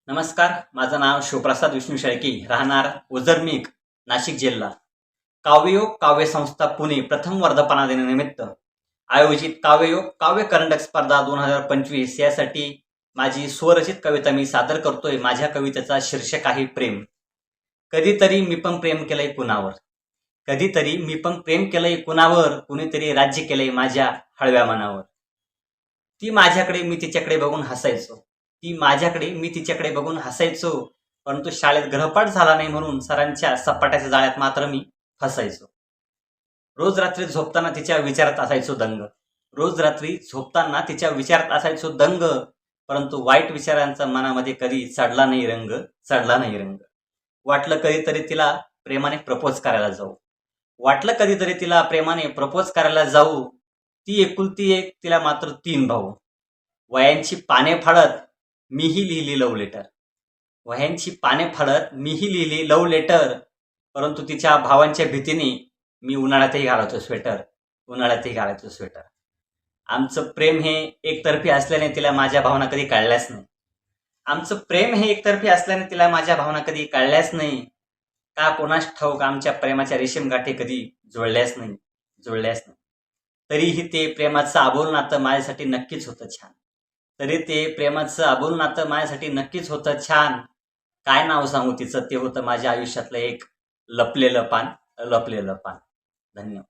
नमस्कार, माझं नाव शिवप्रसाद विष्णू शेळके, राहणार ओझरमीक, नाशिक जिल्हा. काव्ययोग काव्य संस्था पुणे प्रथम वर्धापना दिनानिमित्त आयोजित काव्ययोग काव्य करंडक स्पर्धा 2025 यासाठी माझी स्वरचित कविता मी सादर करतोय. माझ्या कवितेचा शीर्षक आहे प्रेम. कधीतरी मी पण प्रेम केलंय कुणावर, कधीतरी मी पण प्रेम केलंय कुणावर, कुणीतरी राज्य केलंय माझ्या हळव्या मनावर. ती माझ्याकडे, मी तिच्याकडे बघून हसायचो. ती माझ्याकडे, मी तिच्याकडे बघून हसायचो. परंतु शाळेत गृहपाठ झाला नाही म्हणून सरांच्या सपाट्याच्या जाळ्यात मात्र मी फसायचो. रोज रात्री झोपताना तिच्या विचारात असायचो दंग. रोज रात्री झोपताना तिच्या विचारात असायचो दंग. परंतु वाईट विचारांचा मनामध्ये कधी चढला नाही रंग, चढला नाही रंग. वाटलं कधीतरी तिला प्रेमाने प्रपोज करायला जाऊ. वाटलं कधीतरी तिला प्रेमाने प्रपोज करायला जाऊ. ती एकुलती एक, तिला मात्र 3 भाऊ. वयांची पाने फाडत मीही लिहिली लव्ह लेटर. वह्यांची पाने फाडत मीही लिहिली लव्ह लेटर. परंतु तिच्या भावांच्या भीतीने मी उन्हाळ्यातही घालायचो स्वेटर, उन्हाळ्यातही घालायचो स्वेटर. आमचं प्रेम हे एकतर्फी असल्याने तिला माझ्या भावना कधी कळल्याच नाही. आमचं प्रेम हे एकतर्फी असल्याने तिला माझ्या भावना कधी कळल्याच नाही. का कोणास ठाऊक आमच्या प्रेमाच्या रेशीम गाठी कधी जुळल्याच नाही, जुळल्याच नाही. तरीही ते प्रेमाचं आबोल नातं माझ्यासाठी नक्कीच होतं छान. तरी ते प्रेमाचं आबोल नातं माझ्यासाठी नक्कीच होतं छान. काय नाव सांगू तिचं, ते होतं माझ्या आयुष्यातलं एक लपलेलं पान, लपलेलं पान. धन्यवाद.